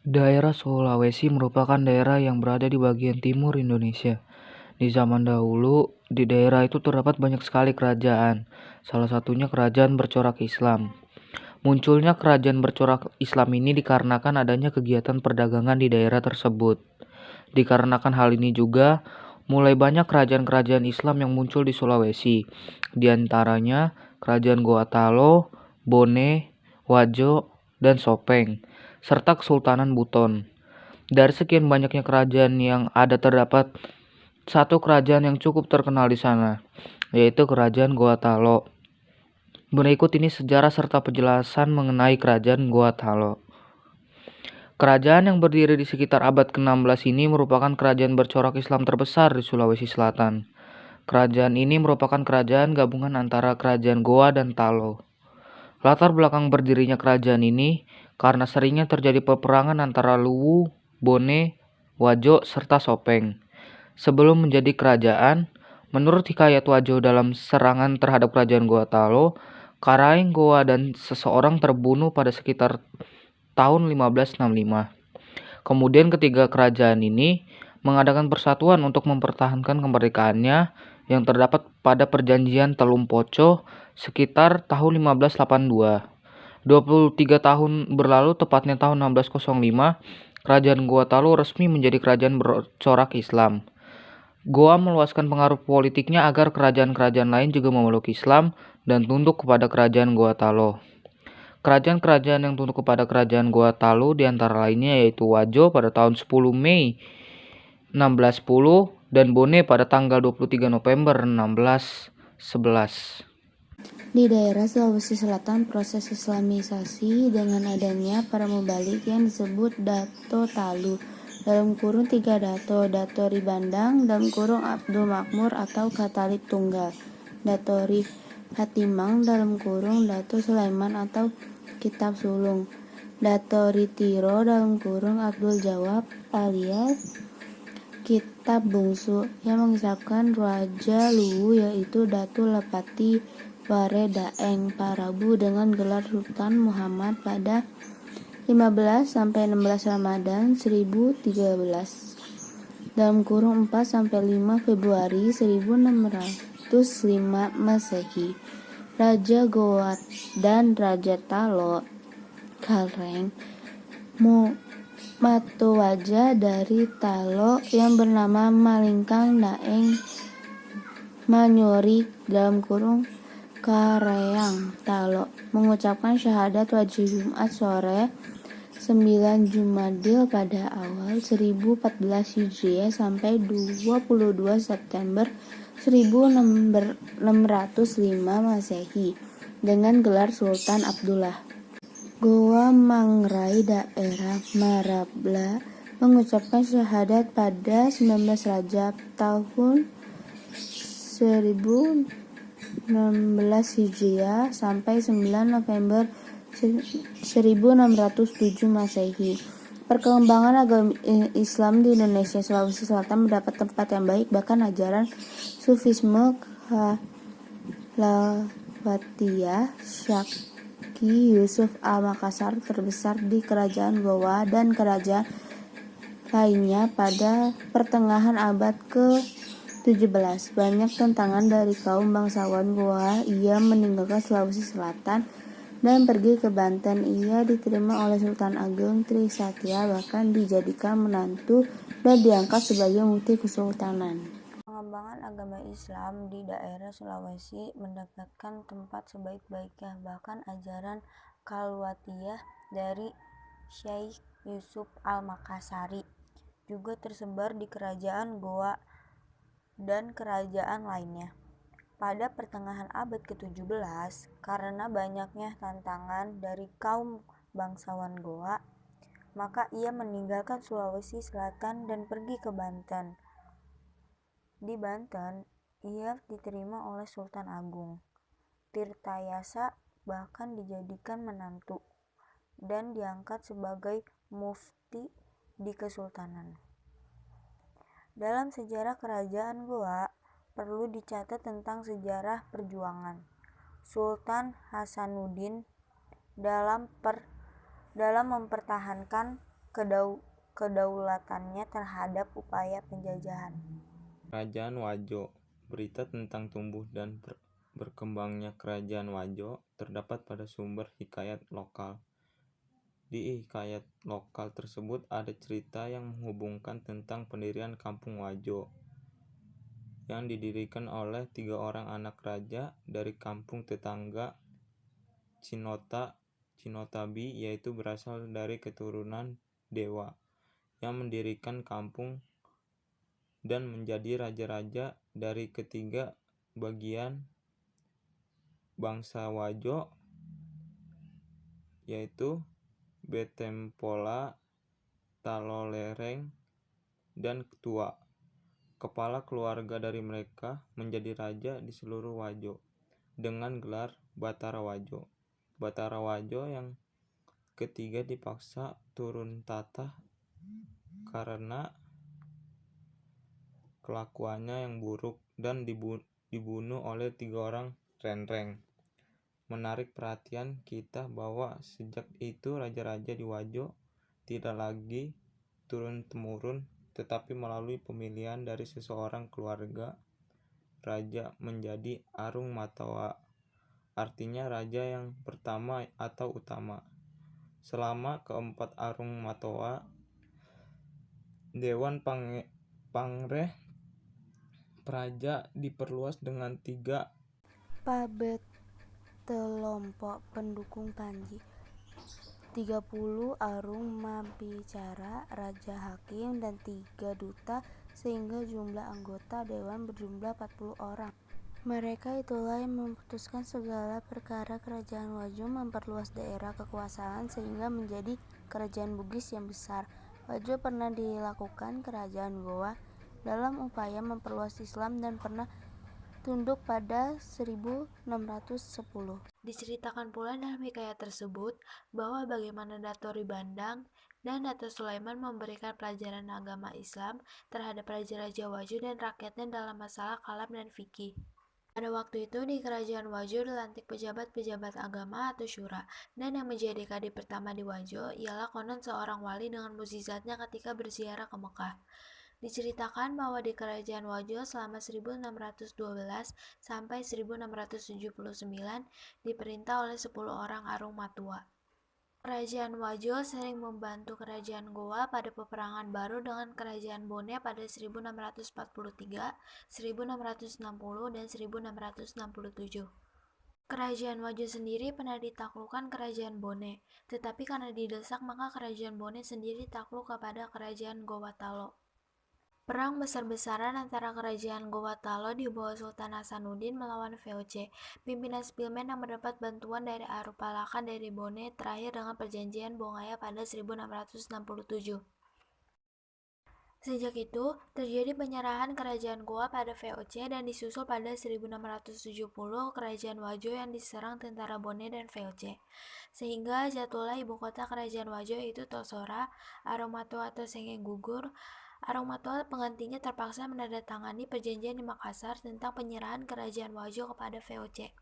Daerah Sulawesi merupakan daerah yang berada di bagian timur Indonesia. Di zaman dahulu, di daerah itu terdapat banyak sekali kerajaan, salah satunya kerajaan bercorak Islam. Munculnya kerajaan bercorak Islam ini dikarenakan adanya kegiatan perdagangan di daerah tersebut. Dikarenakan hal ini juga, mulai banyak kerajaan-kerajaan Islam yang muncul di Sulawesi. Di antaranya Kerajaan Gorontalo, Bone, Wajo, dan Sopeng, serta Kesultanan Buton. Dari sekian banyaknya kerajaan yang ada terdapat satu kerajaan yang cukup terkenal di sana, yaitu Kerajaan Gorontalo. Berikut ini sejarah serta penjelasan mengenai Kerajaan Gorontalo. Kerajaan yang berdiri di sekitar abad ke-16 ini merupakan kerajaan bercorak Islam terbesar di Sulawesi Selatan. Kerajaan ini merupakan kerajaan gabungan antara Kerajaan Goa dan Talo. Latar belakang berdirinya kerajaan ini karena seringnya terjadi peperangan antara Luwu, Bone, Wajo, serta Sopeng. Sebelum menjadi kerajaan, menurut hikayat Wajo dalam serangan terhadap Kerajaan Goa Talo, Karaeng Goa dan seseorang terbunuh pada sekitar tahun 1565. Kemudian ketiga kerajaan ini mengadakan persatuan untuk mempertahankan kemerdekaannya yang terdapat pada perjanjian Telum Poco sekitar tahun 1582. 23 tahun berlalu, tepatnya tahun 1605, Kerajaan Goa Talo resmi menjadi kerajaan bercorak Islam. Goa meluaskan pengaruh politiknya agar kerajaan-kerajaan lain juga memeluk Islam dan tunduk kepada Kerajaan Goa Talo. Kerajaan-kerajaan yang tunduk kepada Kerajaan Gorontalo di antara lainnya yaitu Wajo pada tahun 10 Mei 1610 dan Bone pada tanggal 23 November 1611. Di daerah Sulawesi Selatan, proses Islamisasi dengan adanya para mubalik yang disebut Dato Talu (3 Dato), Dato Ribandang (Abdul Makmur atau Katolik Tunggal), Dato Hatimang (Dato Sulaiman atau Kitab Sulung), Dato Ritiro (Abdul Jawab alias Kitab Bungsu) yang mengisahkan Raja Luwu yaitu Datu Lepati Ware Daeng Parabu dengan gelar Sultan Muhammad pada 15-16 Ramadan 1013 (4-5 Februari 1605 Masehi). Raja Goa dan Raja Talo Kareng Matowaja dari Talo yang bernama Malingkang Daeng Manyori Kareang Talo mengucapkan syahadat wajib Jumat sore 9 Jumadil pada awal 1014 Hijriah sampai 22 September 1605 Masehi dengan gelar Sultan Abdullah. Goa Mangrai daerah Marabla mengucapkan syahadat pada 19 Rajab tahun 1016 Hijriah sampai 9 November 1607 Masehi. Perkembangan agama Islam di Indonesia Sulawesi Selatan mendapat tempat yang baik, bahkan ajaran Sufisme Khalawatiyah Syaki Yusuf Al-Makassar terbesar di Kerajaan Goa dan kerajaan lainnya pada pertengahan abad ke-17. Banyak tantangan dari kaum bangsawan Goa. Ia meninggalkan Sulawesi Selatan dan pergi ke Banten. Ia diterima oleh Sultan Agung Trisatya, bahkan dijadikan menantu dan diangkat sebagai mufti kesultanan. Pengembangan agama Islam di daerah Sulawesi mendapatkan tempat sebaik-baiknya, bahkan ajaran Khalwatiyah dari Syekh Yusuf Al-Makassari juga tersebar di kerajaan Goa dan kerajaan lainnya. Pada pertengahan abad ke-17, karena banyaknya tantangan dari kaum bangsawan Goa, maka ia meninggalkan Sulawesi Selatan dan pergi ke Banten. Di Banten, ia diterima oleh Sultan Agung Tirtayasa, bahkan dijadikan menantu dan diangkat sebagai mufti di kesultanan. Dalam sejarah kerajaan Goa, perlu dicatat tentang sejarah perjuangan Sultan Hasanuddin dalam mempertahankan kedaulatannya terhadap upaya penjajahan. Kerajaan Wajo. Berita tentang tumbuh dan berkembangnya Kerajaan Wajo terdapat pada sumber hikayat lokal. Di hikayat lokal tersebut ada cerita yang menghubungkan tentang pendirian Kampung Wajo yang didirikan oleh 3 orang anak raja dari kampung tetangga Cinotabi, yaitu berasal dari keturunan dewa, yang mendirikan kampung dan menjadi raja-raja dari ketiga bagian bangsa Wajo, yaitu Betempola, Talolereng, dan Tua. Kepala keluarga dari mereka menjadi raja di seluruh Wajo dengan gelar Batara Wajo. Batara Wajo yang ketiga dipaksa turun tahta karena kelakuannya yang buruk dan dibunuh oleh 3 orang renreng. Menarik perhatian kita bahwa sejak itu raja-raja di Wajo tidak lagi turun-temurun, tetapi melalui pemilihan dari seseorang keluarga raja menjadi Arung Matawa, artinya raja yang pertama atau utama. Selama keempat Arung Matawa, Dewan Pangreh Praja diperluas dengan 3 Pabetelompok pendukung Panji, 30 Arung Mambicara, Raja Hakim, dan 3 duta, sehingga jumlah anggota dewan berjumlah 40 orang. Mereka itulah yang memutuskan segala perkara Kerajaan Wajo, memperluas daerah kekuasaan sehingga menjadi kerajaan Bugis yang besar. Wajo pernah dilakukan Kerajaan Gowa dalam upaya memperluas Islam dan pernah tunduk pada 1610. Diceritakan pula dalam hikayat tersebut bahwa bagaimana Dato Ribandang dan Dato Sulaiman memberikan pelajaran agama Islam terhadap raja-raja Wajo dan rakyatnya dalam masalah kalam dan fikih. Pada waktu itu di Kerajaan Wajo dilantik pejabat-pejabat agama atau syura, dan yang menjadi kadhi pertama di Wajo ialah konon seorang wali dengan mukjizatnya ketika berziarah ke Mekah. Diceritakan bahwa di Kerajaan Wajo selama 1612 sampai 1679 diperintah oleh 10 orang Arung Matua. Kerajaan Wajo sering membantu Kerajaan Gowa pada peperangan baru dengan Kerajaan Bone pada 1643, 1660, dan 1667. Kerajaan Wajo sendiri pernah ditaklukkan Kerajaan Bone, tetapi karena didesak maka Kerajaan Bone sendiri takluk kepada Kerajaan Gowatalo. Perang besar-besaran antara Kerajaan Gowatalo di bawah Sultan Hasanuddin melawan VOC, pimpinan Spilman yang mendapat bantuan dari Arupalaka dari Bone, terakhir dengan perjanjian Bongaya pada 1667. Sejak itu, terjadi penyerahan Kerajaan Gowa pada VOC dan disusul pada 1670 Kerajaan Wajo yang diserang tentara Bone dan VOC. Sehingga jatuhlah ibu kota Kerajaan Wajo yaitu Tosora. Arung Matua atau Sengeng gugur. Arung Matua penggantinya terpaksa menandatangani perjanjian di Makassar tentang penyerahan Kerajaan Wajo kepada VOC.